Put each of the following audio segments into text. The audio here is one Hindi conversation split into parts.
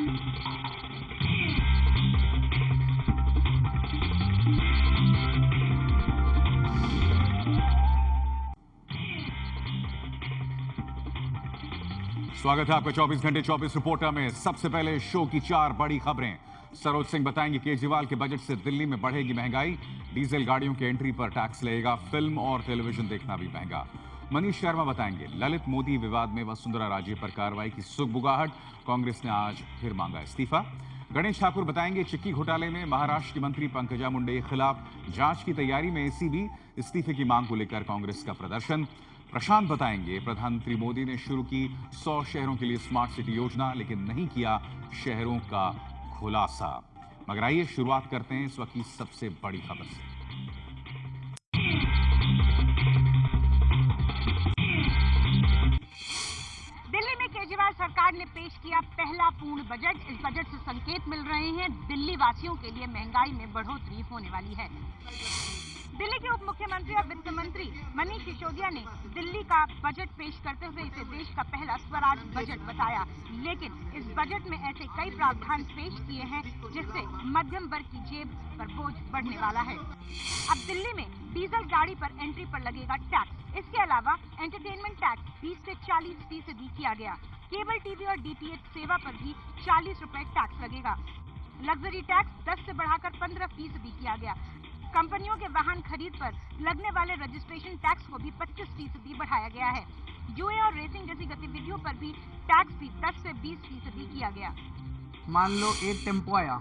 स्वागत है आपका 24 घंटे 24 रिपोर्टर में। सबसे पहले शो की 4 बड़ी खबरें। सरोज सिंह बताएंगे केजरीवाल के बजट से दिल्ली में बढ़ेगी महंगाई, डीजल गाड़ियों के एंट्री पर टैक्स लगेगा, फिल्म और टेलीविजन देखना भी महंगा। मनीष शर्मा बताएंगे ललित मोदी विवाद में वसुंधरा राजे पर कार्रवाई की सुगबुगाहट, कांग्रेस ने आज फिर मांगा इस्तीफा। गणेश ठाकुर बताएंगे चिक्की घोटाले में महाराष्ट्र की मंत्री पंकजा मुंडे के खिलाफ जांच की तैयारी में एसीबी, इस्तीफे की मांग को लेकर कांग्रेस का प्रदर्शन। प्रशांत बताएंगे प्रधानमंत्री मोदी ने शुरू की 100 शहरों के लिए स्मार्ट सिटी योजना, लेकिन नहीं किया शहरों का खुलासा। मगर आइए शुरुआत करते हैं इस वक्त की सबसे बड़ी खबर से। दिल्ली में केजरीवाल सरकार ने पेश किया पहला पूर्ण बजट। इस बजट से संकेत मिल रहे हैं दिल्ली वासियों के लिए महंगाई में बढ़ोतरी होने वाली है। दिल्ली के उप मुख्यमंत्री और वित्त मंत्री मनीष सिसोदिया ने दिल्ली का बजट पेश करते हुए इसे देश का पहला स्वराज बजट बताया, लेकिन इस बजट में ऐसे कई प्रावधान पेश किए हैं जिससे मध्यम वर्ग की जेब पर बोझ बढ़ने वाला है। अब दिल्ली में डीजल गाड़ी पर एंट्री पर लगेगा टैक्स। इसके अलावा एंटरटेनमेंट टैक्स 20 से 40% किया गया। केबल टीवी और डीटीएच सेवा पर भी 40 रुपए टैक्स लगेगा। लग्जरी टैक्स 10 से बढ़ाकर 15% किया गया। कंपनियों के वाहन खरीद पर लगने वाले रजिस्ट्रेशन टैक्स को भी 25% बढ़ाया गया है। जुए और रेसिंग जैसी गतिविधियों पर भी टैक्स भी 10 से 20% किया गया। मान लो एक टेम्पो आया,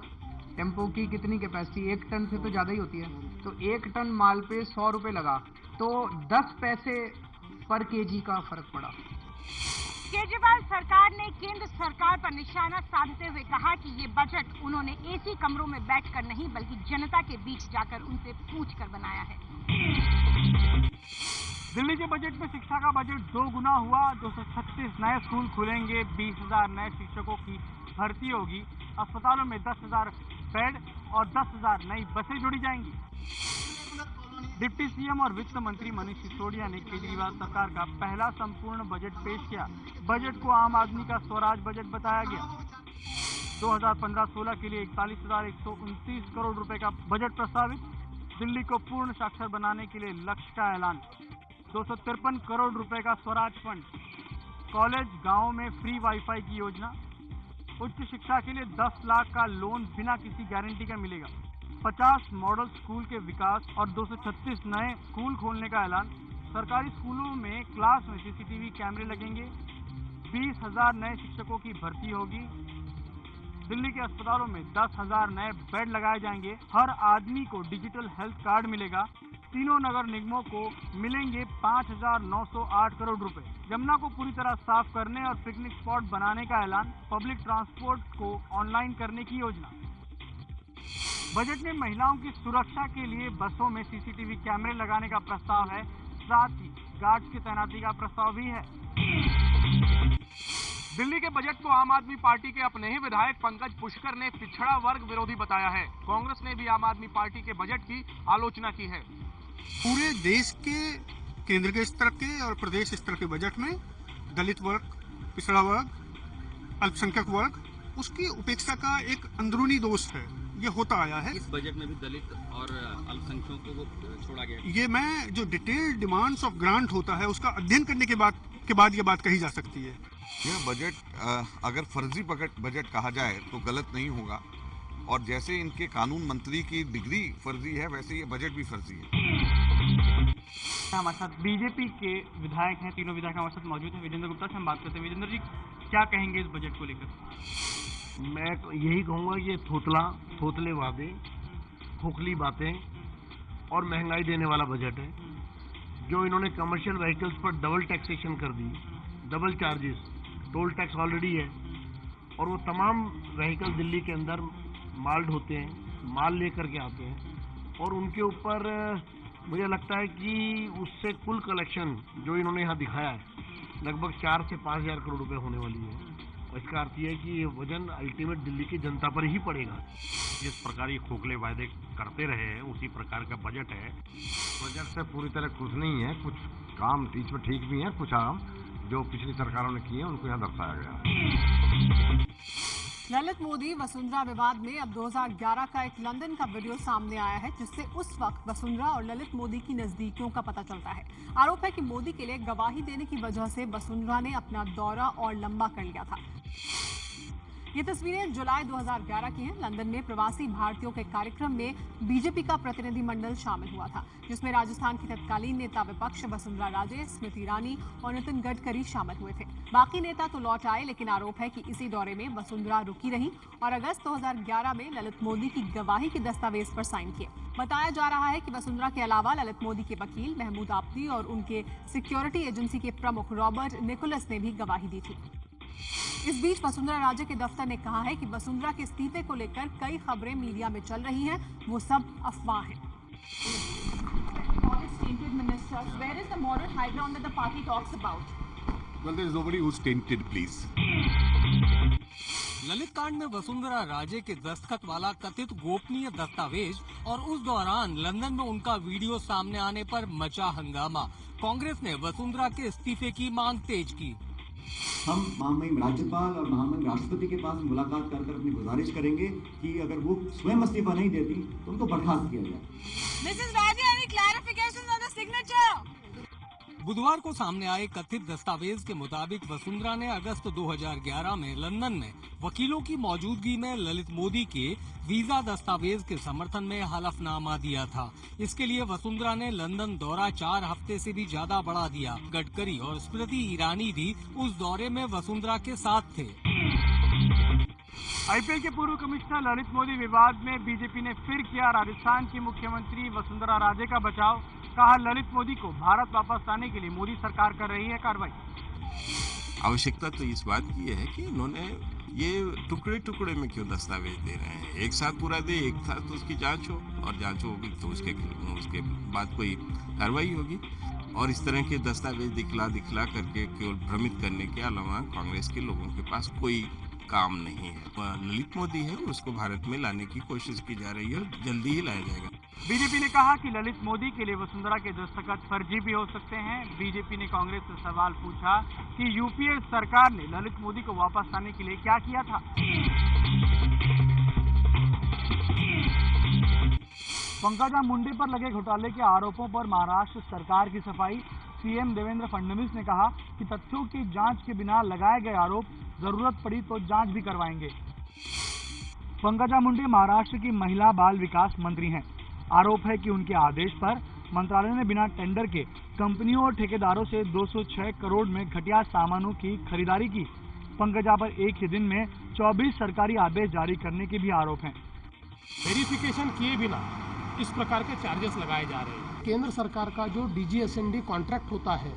टेम्पो की कितनी कैपेसिटी, 1 टन से तो ज्यादा ही होती है, तो 1 टन माल पे 100 रुपए लगा, तो 10 पैसे पर केजी का फर्क पड़ा। केजरीवाल सरकार ने केंद्र सरकार पर निशाना साधते हुए कहा कि ये बजट उन्होंने एसी कमरों में बैठकर नहीं बल्कि जनता के बीच जाकर उनसे पूछकर बनाया है। दिल्ली के बजट में शिक्षा का बजट 2 गुना हुआ। 236 नए स्कूल खुलेंगे, 20,000 नए शिक्षकों की भर्ती होगी, अस्पतालों में 10,000 बेड और 10,000 नई बसें जोड़ी जाएंगी। डिप्टी सीएम और वित्त मंत्री मनीष सिसोदिया ने केजरीवाल सरकार का पहला संपूर्ण बजट पेश किया। बजट को आम आदमी का स्वराज बजट बताया गया। 2015-16 के लिए 41,129 करोड़ रुपए का बजट प्रस्तावित। दिल्ली को पूर्ण साक्षर बनाने के लिए लक्ष्य का ऐलान। 253 करोड़ रुपए का स्वराज फंड। कॉलेज गांव में फ्री वाईफाई की योजना। उच्च शिक्षा के लिए 10 लाख का लोन बिना किसी गारंटी का मिलेगा। 50 मॉडल स्कूल के विकास और 236 नए स्कूल खोलने का ऐलान। सरकारी स्कूलों में क्लास में सीसीटीवी कैमरे लगेंगे। 20,000 नए शिक्षकों की भर्ती होगी। दिल्ली के अस्पतालों में 10,000 नए बेड लगाए जाएंगे। हर आदमी को डिजिटल हेल्थ कार्ड मिलेगा। तीनों नगर निगमों को मिलेंगे 5,908 करोड़ रुपए। यमुना को पूरी तरह साफ करने और पिकनिक स्पॉट बनाने का ऐलान। पब्लिक ट्रांसपोर्ट को ऑनलाइन करने की योजना। बजट में महिलाओं की सुरक्षा के लिए बसों में सीसीटीवी कैमरे लगाने का प्रस्ताव है। साथ ही गार्ड्स की तैनाती का प्रस्ताव भी है। दिल्ली के बजट को आम आदमी पार्टी के अपने ही विधायक पंकज पुष्कर ने पिछड़ा वर्ग विरोधी बताया है। कांग्रेस ने भी आम आदमी पार्टी के बजट की आलोचना की है। पूरे देश के केंद्र के स्तर के और प्रदेश स्तर के बजट में दलित वर्ग, पिछड़ा वर्ग, अल्पसंख्यक वर्ग, उसकी उपेक्षा का एक अंदरूनी दोष है, ये होता आया है। इस बजट में भी दलित और अल्पसंख्यकों को छोड़ा गया। ये मैं जो डिटेल्ड डिमांड्स ऑफ ग्रांट होता है उसका अध्ययन करने के बाद ये बात कही जा सकती है। यह बजट अगर फर्जी बजट कहा जाए तो गलत नहीं होगा, और जैसे इनके कानून मंत्री की डिग्री फर्जी है वैसे ये बजट भी फर्जी है। हमारे साथ बीजेपी के विधायक हैं, तीनों विधायक हमारे साथ मौजूद हैं। विजेंद्र गुप्ता से हम बात करते हैं। विजेंद्र जी, क्या कहेंगे इस बजट को लेकर? मैं तो यही कहूँगा ये थोतले वादे, खोखली बातें और महंगाई देने वाला बजट है। जो इन्होंने कमर्शियल व्हीकल्स पर डबल टैक्सेशन कर दी, double charges, toll tax already है, और वो तमाम व्हीकल दिल्ली के अंदर माल ढोते हैं, माल लेकर के आते हैं, और उनके ऊपर मुझे लगता है कि उससे कुल कलेक्शन जो इन्होंने यहाँ दिखाया है लगभग 4 से 5 हज़ार करोड़ रुपए होने वाली है। इसका अर्थ ये है कि ये वजन अल्टीमेट दिल्ली की जनता पर ही पड़ेगा। जिस प्रकार ये खोखले वायदे करते रहे हैं उसी प्रकार का बजट है। बजट से पूरी तरह खुश नहीं है। कुछ काम इसमें ठीक भी है, कुछ काम जो पिछली सरकारों ने किए उनको यहाँ दर्शाया गया। ललित मोदी वसुंधरा विवाद में अब 2011 का एक लंदन का वीडियो सामने आया है, जिससे उस वक्त वसुंधरा और ललित मोदी की नजदीकियों का पता चलता है। आरोप है कि मोदी के लिए गवाही देने की वजह से वसुंधरा ने अपना दौरा और लंबा कर लिया था। ये तस्वीरें जुलाई 2011 की हैं। लंदन में प्रवासी भारतीयों के कार्यक्रम में बीजेपी का प्रतिनिधिमंडल शामिल हुआ था, जिसमें राजस्थान की तत्कालीन नेता विपक्ष वसुंधरा राजे, स्मृति ईरानी और नितिन गडकरी शामिल हुए थे। बाकी नेता तो लौट आए, लेकिन आरोप है कि इसी दौरे में वसुंधरा रुकी रही और अगस्त 2011 में ललित मोदी की गवाही के दस्तावेज पर साइन किए। बताया जा रहा है कि वसुंधरा के अलावा ललित मोदी के वकील महमूद आप्ती और उनके सिक्योरिटी एजेंसी के प्रमुख रॉबर्ट निकोलस ने भी गवाही दी थी। इस बीच वसुंधरा राजे के दफ्तर ने कहा है कि वसुंधरा के इस्तीफे को लेकर कई खबरें मीडिया में चल रही हैं, वो सब अफवाह हैं। ललित कांड में वसुंधरा राजे के दस्तखत वाला कथित गोपनीय दस्तावेज और उस दौरान लंदन में उनका वीडियो सामने आने पर मचा हंगामा। कांग्रेस ने वसुंधरा के इस्तीफे की मांग तेज की। हम महामहिम राज्यपाल और महामहिम राष्ट्रपति के पास मुलाकात कर अपनी गुजारिश करेंगे कि अगर वो स्वयं इस्तीफा नहीं देती तो उनको बर्खास्त किया जाए। Mrs. Raje, any clarifications on the signature? बुधवार को सामने आए कथित दस्तावेज के मुताबिक वसुंधरा ने अगस्त 2011 में लंदन में वकीलों की मौजूदगी में ललित मोदी के वीजा दस्तावेज के समर्थन में हलफनामा दिया था। इसके लिए वसुंधरा ने लंदन दौरा 4 हफ्ते से भी ज्यादा बढ़ा दिया। गडकरी और स्मृति ईरानी भी उस दौरे में वसुंधरा के साथ थे। आईपीएल के पूर्व कमिश्नर ललित मोदी विवाद में बीजेपी ने फिर किया राजस्थान की मुख्यमंत्री वसुंधरा राजे का बचाव। कहा, ललित मोदी को भारत वापस लाने के लिए मोदी सरकार कर रही है कार्रवाई। आवश्यकता तो इस बात की है कि इन्होंने ये टुकड़े टुकड़े में क्यों दस्तावेज दे रहे हैं। एक साथ पूरा दे, एक साथ तो उसकी जांच हो और जांच होगी तो उसके बाद कोई कार्रवाई होगी। और इस तरह के दस्तावेज दिखला करके केवल भ्रमित करने के अलावा कांग्रेस के लोगों के पास कोई काम नहीं है। ललित मोदी है, उसको भारत में लाने की कोशिश की जा रही है और जल्दी ही लाया जाएगा। बीजेपी ने कहा कि ललित मोदी के लिए वसुंधरा के दस्तखत फर्जी भी हो सकते हैं। बीजेपी ने कांग्रेस से सवाल पूछा कि यूपीए सरकार ने ललित मोदी को वापस लाने के लिए क्या किया था। पंकजा मुंडे पर लगे घोटाले के आरोपों पर महाराष्ट्र सरकार की सफाई। सीएम देवेंद्र फडणवीस ने कहा कि तथ्यों की जांच के बिना लगाए गए आरोप जरूरत पड़ी तो जांच भी करवाएंगे। पंकजा मुंडे महाराष्ट्र की महिला बाल विकास मंत्री हैं। आरोप है कि उनके आदेश पर मंत्रालय ने बिना टेंडर के कंपनियों और ठेकेदारों से 206 करोड़ में घटिया सामानों की खरीदारी की। पंकजा पर एक ही दिन में 24 सरकारी आदेश जारी करने के भी आरोप हैं। वेरिफिकेशन किए बिना इस प्रकार के चार्जेस लगाए जा रहे हैं। केंद्र सरकार का जो DGSND कॉन्ट्रैक्ट होता है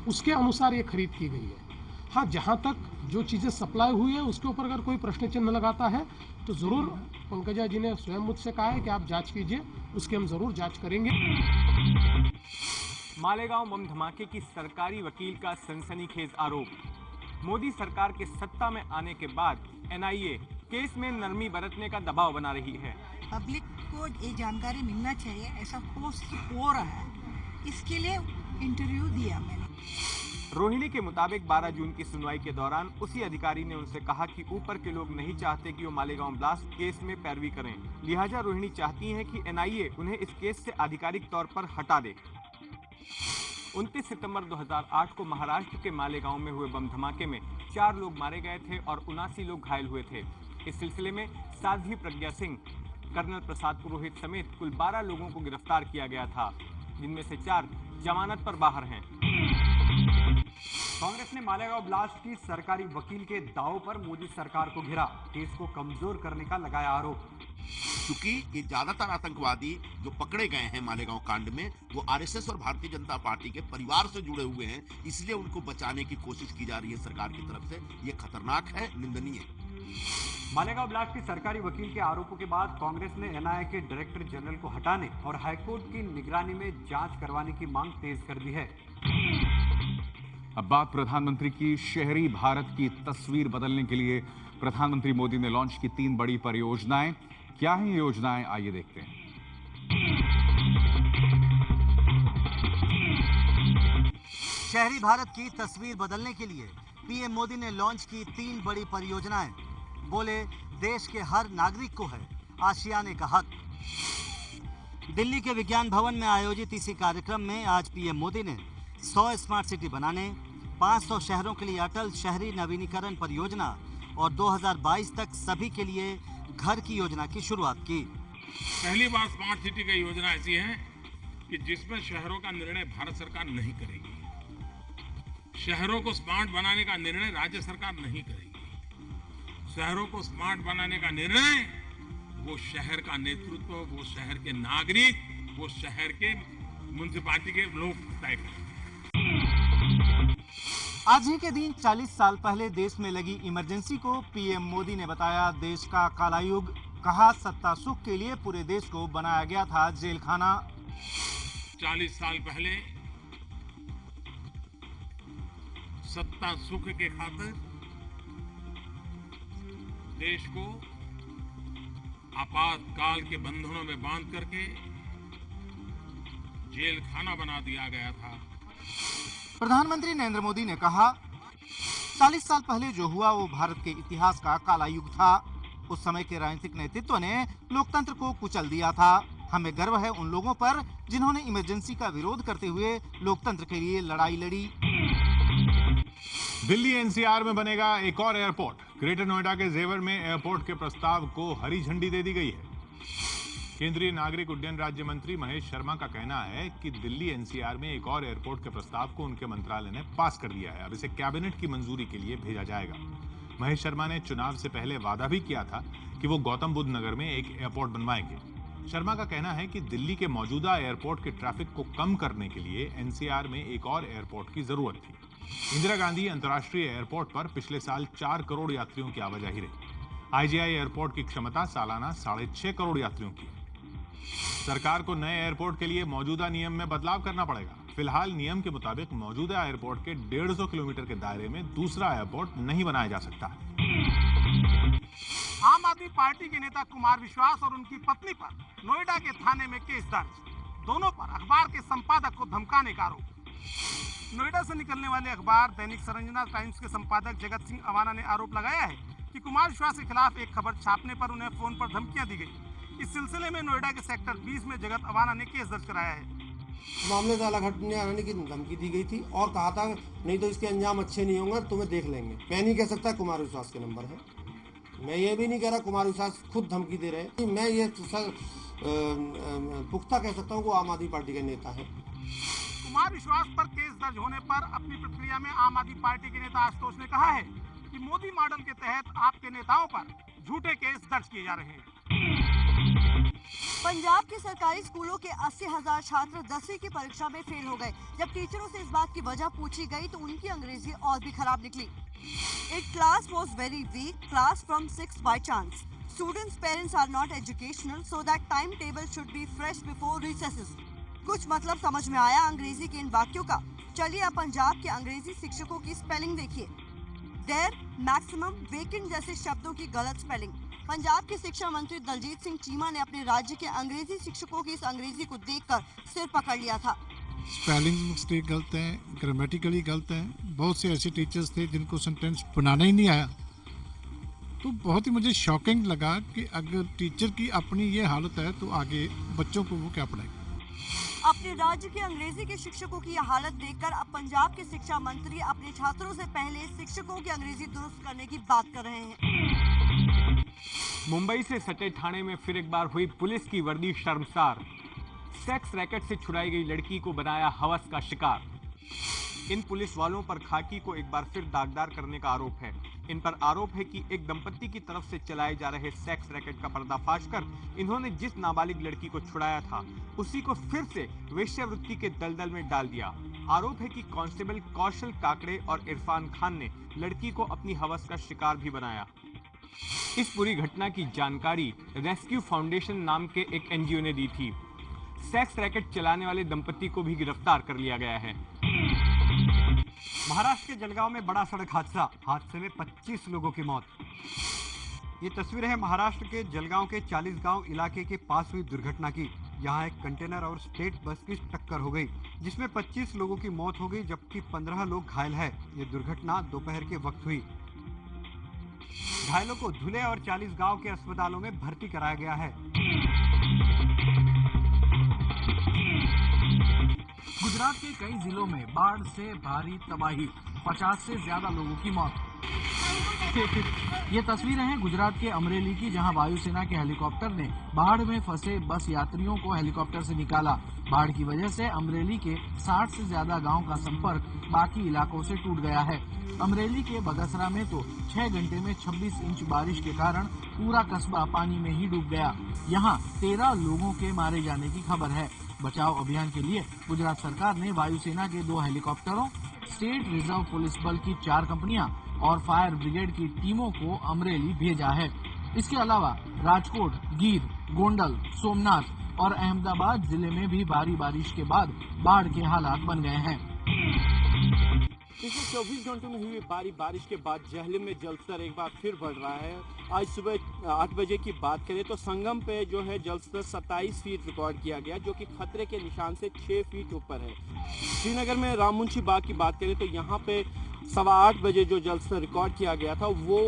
उसके अनुसार ये खरीद की गई है। हाँ, जहाँ तक जो चीज़ें सप्लाई हुई है उसके ऊपर अगर कोई प्रश्न चिन्ह लगाता है तो ज़रूर पंकजा जी ने स्वयं मुझसे कहा है कि आप जांच कीजिए, उसकी हम ज़रूर जांच करेंगे। मालेगांव बम धमाके की सरकारी वकील का सनसनीखेज आरोप। मोदी सरकार के सत्ता में आने के बाद NIA केस में नरमी बरतने का दबाव बना रही है। पब्लिक को ये जानकारी मिलना चाहिए, ऐसा हो रहा है, इसके लिए इंटरव्यू दिया मैंने। रोहिणी के मुताबिक 12 जून की सुनवाई के दौरान उसी अधिकारी ने उनसे कहा कि ऊपर के लोग नहीं चाहते कि वो मालेगांव ब्लास्ट केस में पैरवी करें, लिहाजा रोहिणी चाहती हैं कि NIA उन्हें इस केस से आधिकारिक तौर पर हटा दे। 29 सितंबर 2008 को महाराष्ट्र के मालेगांव में हुए बम धमाके में 4 लोग मारे गए थे और 79 लोग घायल हुए थे। इस सिलसिले में साध्वी प्रज्ञा सिंह, कर्नल प्रसाद पुरोहित समेत कुल 12 लोगों को गिरफ्तार किया गया था, जिनमें से 4 जमानत पर बाहर हैं। कांग्रेस ने मालेगांव ब्लास्ट की सरकारी वकील के दाव पर मोदी सरकार को घिरा, केस को कमजोर करने का लगाया आरोप। क्योंकि ये ज्यादातर आतंकवादी जो पकड़े गए हैं मालेगांव कांड में वो RSS और भारतीय जनता पार्टी के परिवार से जुड़े हुए हैं, इसलिए उनको बचाने की कोशिश की जा रही है सरकार की तरफ से। ये खतरनाक है, निंदनीय। मालेगांव ब्लास्ट की सरकारी वकील के आरोपों के बाद कांग्रेस ने NIA के डायरेक्टर जनरल को हटाने और हाईकोर्ट की निगरानी में जांच करवाने की मांग तेज कर दी है। अब बात प्रधानमंत्री की। शहरी भारत की तस्वीर बदलने के लिए प्रधानमंत्री मोदी ने लॉन्च की 3 बड़ी परियोजनाएं। क्या हैं ये योजनाएं, आइए देखते हैं। शहरी भारत की तस्वीर बदलने के लिए PM मोदी ने लॉन्च की 3 बड़ी परियोजनाएं। बोले देश के हर नागरिक को है आशियाने का हक। दिल्ली के विज्ञान भवन में आयोजित इसी कार्यक्रम में आज पीएम मोदी ने 100 स्मार्ट सिटी बनाने, 500 शहरों के लिए अटल शहरी नवीनीकरण परियोजना और 2022 तक सभी के लिए घर की योजना की शुरुआत की। पहली बार स्मार्ट सिटी की योजना ऐसी है कि जिसमें शहरों का निर्णय भारत सरकार नहीं करेगी। शहरों को स्मार्ट बनाने का निर्णय राज्य सरकार नहीं करेगी। शहरों को स्मार्ट बनाने का निर्णय वो शहर का नेतृत्व, वो शहर के नागरिक, वो शहर के म्युनिसिपैलिटी के लोग तय करेंगे। आज ही के दिन 40 साल पहले देश में लगी इमरजेंसी को पीएम मोदी ने बताया देश का काला युग। कहा सत्ता सुख के लिए पूरे देश को बनाया गया था जेल खाना। 40 साल पहले सत्ता सुख के खातिर देश को आपातकाल के बंधनों में बांध करके जेल खाना बना दिया गया था। प्रधानमंत्री नरेंद्र मोदी ने कहा 40 साल पहले जो हुआ वो भारत के इतिहास का काला युग था। उस समय के राजनीतिक नेतृत्व ने लोकतंत्र को कुचल दिया था। हमें गर्व है उन लोगों पर जिन्होंने इमरजेंसी का विरोध करते हुए लोकतंत्र के लिए लड़ाई लड़ी। दिल्ली एनसीआर में बनेगा एक और एयरपोर्ट। ग्रेटर नोएडा के जेवर में एयरपोर्ट के प्रस्ताव को हरी झंडी दे दी गई है। केंद्रीय नागरिक उड्डयन राज्य मंत्री महेश शर्मा का कहना है कि दिल्ली एनसीआर में एक और एयरपोर्ट के प्रस्ताव को उनके मंत्रालय ने पास कर दिया है। अब इसे कैबिनेट की मंजूरी के लिए भेजा जाएगा। महेश शर्मा ने चुनाव से पहले वादा भी किया था कि वो गौतम बुद्ध नगर में एक एयरपोर्ट बनवाएंगे। शर्मा का कहना है कि दिल्ली के मौजूदा एयरपोर्ट के ट्रैफिक को कम करने के लिए एनसीआर में एक और एयरपोर्ट की जरूरत थी। इंदिरा गांधी अंतर्राष्ट्रीय एयरपोर्ट पर पिछले साल 4 करोड़ यात्रियों की आवाजाही रही। आईजीआई एयरपोर्ट की क्षमता सालाना 6.5 करोड़ यात्रियों की। सरकार को नए एयरपोर्ट के लिए मौजूदा नियम में बदलाव करना पड़ेगा। फिलहाल नियम के मुताबिक मौजूदा एयरपोर्ट के 150 किलोमीटर के दायरे में दूसरा एयरपोर्ट नहीं बनाया जा सकता। आम आदमी पार्टी के नेता कुमार विश्वास और उनकी पत्नी पर नोएडा के थाने में केस दर्ज। दोनों पर अखबार के संपादक को धमकाने का आरोप। नोएडा से निकलने वाले अखबार दैनिक संरचना टाइम्स के संपादक जगत सिंह अवाना ने आरोप लगाया है कि कुमार विश्वास के खिलाफ एक खबर छापने पर उन्हें फोन पर धमकियां दी गई। इस सिलसिले में नोएडा के सेक्टर 20 में जगत अवाना ने केस दर्ज कराया है। मामले से अलग हटने आने की धमकी दी गई थी और कहा था नहीं तो इसके अंजाम अच्छे नहीं होंगे, तुम्हें देख लेंगे। मैं नहीं कह सकता कुमार विश्वास के नंबर है। मैं ये भी नहीं कह रहा कुमार विश्वास खुद धमकी दे रहे हैं। मैं ये पुख्ता कह सकता हूँ वो आम आदमी पार्टी के नेता है। कुमार विश्वास पर केस दर्ज होने पर अपनी प्रतिक्रिया में आम आदमी पार्टी के नेता आशुतोष ने कहा है कि मोदी मॉडल के तहत आपके नेताओं पर झूठे केस दर्ज किए जा रहे हैं। पंजाब के सरकारी स्कूलों के 80,000 छात्र 10वीं की परीक्षा में फेल हो गए। जब टीचरों से इस बात की वजह पूछी गई तो उनकी अंग्रेजी और भी खराब निकली। It class was very weak, class from 6 by chance. Students' parents are not educational, so that timetable should be fresh before recesses. कुछ मतलब समझ में आया अंग्रेजी के इन वाक्यों का। चलिए अब पंजाब के अंग्रेजी शिक्षकों की स्पेलिंग देखिए। There, maximum, vacant जैसे शब्दों की गलत स्पेलिंग। पंजाब के शिक्षा मंत्री दलजीत सिंह चीमा ने अपने राज्य के अंग्रेजी शिक्षकों की इस अंग्रेजी को देखकर सिर पकड़ लिया था। स्पेलिंग मिस्टेक गलत है, ग्रामेटिकली गलत है। बहुत से ऐसे टीचर्स थे जिनको सेंटेंस बनाना ही नहीं आया। तो बहुत ही मुझे शॉकिंग लगा कि अगर टीचर की अपनी ये हालत है तो आगे बच्चों को वो क्या पढ़ाएगा। अपने राज्य के अंग्रेजी के शिक्षकों की यह हालत देखकर अब पंजाब के शिक्षा मंत्री अपने छात्रों से पहले शिक्षकों की अंग्रेजी दुरुस्त करने की बात कर रहे हैं। मुंबई से सटे थाने में फिर एक बार हुई पुलिस की वर्दी शर्मसार। सेक्स रैकेट से छुड़ाई गई लड़की को बनाया हवस का शिकार। इन पुलिस वालों पर खाकी को एक बार फिर दागदार करने का आरोप है। इन पर आरोप है कि एक दंपत्ति की तरफ से चलाए जा रहे सेक्स रैकेट का पर्दाफाश कर इन्होंने जिस नाबालिग लड़की को छुड़ाया था उसी को फिर से वेश्यावृत्ति के दलदल में डाल दिया। आरोप है कि कांस्टेबल कौशल काकड़े और इरफान खान ने लड़की को अपनी हवस का शिकार भी बनाया। इस पूरी घटना की जानकारी रेस्क्यू फाउंडेशन नाम के एक एनजीओ ने दी थी। सेक्स रैकेट चलाने वाले दंपत्ति को भी गिरफ्तार कर लिया गया है। महाराष्ट्र के जलगांव में बड़ा सड़क हादसे में 25 लोगों की मौत। ये तस्वीरें हैं महाराष्ट्र के जलगांव के 40 गांव इलाके के पास हुई दुर्घटना की। यहां एक कंटेनर और स्टेट बस की टक्कर हो गई जिसमें 25 लोगों की मौत हो गई जबकि 15 लोग घायल हैं। ये दुर्घटना दोपहर के वक्त हुई। घायलों को धुले और 40 गांव के अस्पतालों में भर्ती कराया गया है। गुजरात के कई जिलों में बाढ़ से भारी तबाही, 50 से ज्यादा लोगों की मौत। ये तस्वीरें हैं गुजरात के अमरेली की, जहां वायुसेना के हेलीकॉप्टर ने बाढ़ में फंसे बस यात्रियों को हेलीकॉप्टर से निकाला। बाढ़ की वजह से अमरेली के 60 से ज्यादा गांव का संपर्क बाकी इलाकों से टूट गया है। अमरेली के बगसरा में तो 6 घंटे में 26 इंच बारिश के कारण पूरा कस्बा पानी में ही डूब गया। यहाँ 13 लोगों के मारे जाने की खबर है। बचाव अभियान के लिए गुजरात सरकार ने वायुसेना के 2 हेलीकॉप्टरों, स्टेट रिजर्व पुलिस बल की 4 कंपनियां और फायर ब्रिगेड की टीमों को अमरेली भेजा है। इसके अलावा राजकोट, गीर, गोंडल, सोमनाथ और अहमदाबाद जिले में भी भारी बारिश के बाद बाढ़ के हालात बन गए हैं। पिछले 24 घंटों में हुई भारी बारिश के बाद जहलम में जलस्तर एक बार फिर बढ़ रहा है। आज सुबह 8 बजे की बात करें तो संगम पे जो है जलस्तर 27 फीट रिकॉर्ड किया गया, जो कि खतरे के निशान से 6 फीट ऊपर है। श्रीनगर में राममुंशी बाग की बात करें तो यहाँ पे 8:15 बजे जो जलस्तर रिकॉर्ड किया गया था वो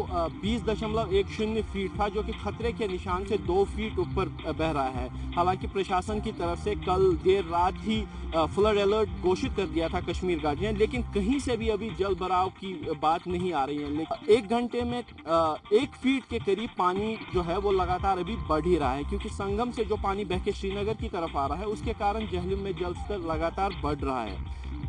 20.10 फीट था, जो कि खतरे के निशान से 2 फीट ऊपर बह रहा है। हालांकि प्रशासन की तरफ से कल देर रात ही फ्लड अलर्ट घोषित कर दिया था कश्मीर घाटी, लेकिन कहीं से भी अभी जल भराव की बात नहीं आ रही है। लेकिन 1 घंटे में 1 फीट के करीब पानी जो है वो लगातार अभी बढ़ ही रहा है, क्योंकि संगम से जो पानी बह के श्रीनगर की तरफ आ रहा है उसके कारण जहलम में जलस्तर लगातार बढ़ रहा है।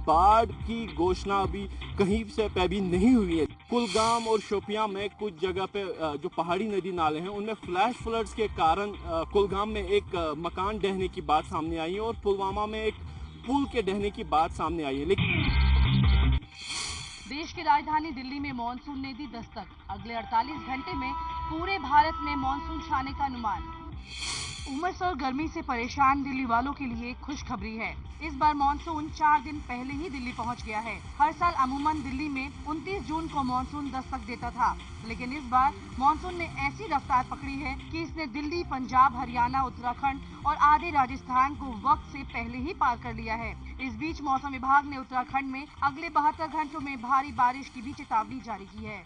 बाढ़ की घोषणा अभी कहीं से भी नहीं हुई है। कुलगाम और शोपियां में कुछ जगह पे जो पहाड़ी नदी नाले हैं उनमें फ्लैश फ्लड्स के कारण कुलगाम में एक मकान ढहने की बात सामने आई है और पुलवामा में एक पुल के ढहने की बात सामने आई है। लेकिन देश की राजधानी दिल्ली में मानसून ने दी दस्तक। अगले 48 घंटे में पूरे भारत में मानसून छाने का अनुमान। उमस और गर्मी से परेशान दिल्ली वालों के लिए खुशखबरी है। इस बार मानसून 4 दिन पहले ही दिल्ली पहुंच गया है। हर साल अमूमन दिल्ली में 29 जून को मानसून दस्तक देता था, लेकिन इस बार मानसून ने ऐसी रफ्तार पकड़ी है कि इसने दिल्ली, पंजाब, हरियाणा, उत्तराखंड और आधे राजस्थान को वक्त से पहले ही पार कर लिया है। इस बीच मौसम विभाग ने उत्तराखंड में अगले 72 घंटों में भारी बारिश की भी चेतावनी जारी की है।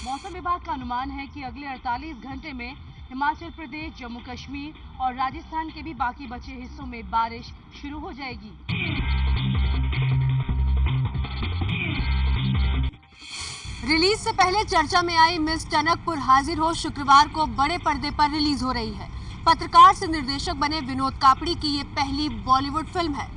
मौसम विभाग का अनुमान है कि अगले 48 घंटे में हिमाचल प्रदेश, जम्मू कश्मीर और राजस्थान के भी बाकी बचे हिस्सों में बारिश शुरू हो जाएगी। रिलीज से पहले चर्चा में आई मिस टनकपुर हाजिर हो शुक्रवार को बड़े पर्दे पर रिलीज हो रही है। पत्रकार से निर्देशक बने विनोद कापड़ी की ये पहली बॉलीवुड फिल्म है।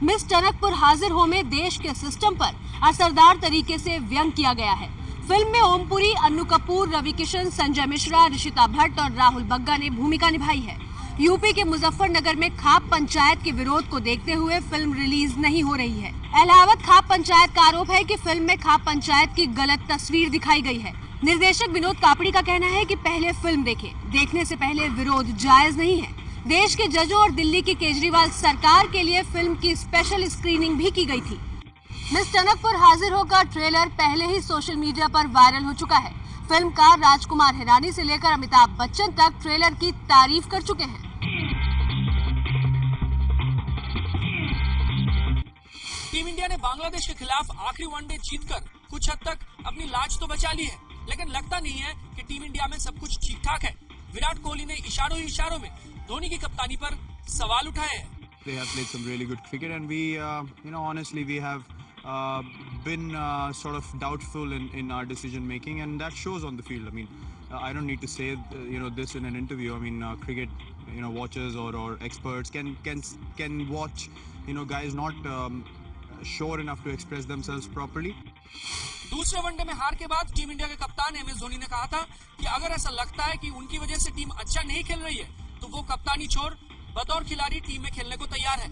मिस टनकपुर हाजिर हो में देश के सिस्टम पर असरदार तरीके से व्यंग किया गया है। फिल्म में ओमपुरी, अन्नू कपूर, रवि किशन, संजय मिश्रा, ऋषिता भट्ट और राहुल बग्गा ने भूमिका निभाई है। यूपी के मुजफ्फरनगर में खाप पंचायत के विरोध को देखते हुए फिल्म रिलीज नहीं हो रही है। इलाहाबाद खाप पंचायत का आरोप है कि फिल्म में खाप पंचायत की गलत तस्वीर दिखाई गई है। निर्देशक विनोद कापड़ी का कहना है कि पहले फिल्म देखें, देखने से पहले विरोध जायज नहीं है। देश के जजों और दिल्ली की केजरीवाल सरकार के लिए फिल्म की स्पेशल स्क्रीनिंग भी की गई थी। मिस टनकपुर हाजिर हो का ट्रेलर पहले ही सोशल मीडिया पर वायरल हो चुका है। फिल्मकार राजकुमार हिरानी से लेकर अमिताभ बच्चन तक ट्रेलर की तारीफ कर चुके हैं। टीम इंडिया ने बांग्लादेश के खिलाफ आखिरी वनडे जीतकर कुछ हद तक अपनी लाज तो बचा ली है, लेकिन लगता नहीं है कि टीम इंडिया में सब कुछ ठीक ठाक है। विराट कोहली ने इशारों ही इशारों में धोनी की कप्तानी पर सवाल उठाए हैं। They have played some really good cricket, and we, honestly, we have been sort of doubtful in our decision making, and that shows on the field. I mean, I don't need to say this in an interview. I mean, cricket watchers or experts can watch guys not sure enough to express themselves properly. दूसरे वनडे में हार के बाद टीम इंडिया के कप्तान एमएस धोनी ने कहा था कि अगर ऐसा लगता है कि उनकी वजह से टीम अच्छा नहीं खेल रही है तो वो कप्तानी छोड़ बतौर खिलाड़ी टीम में खेलने को तैयार है।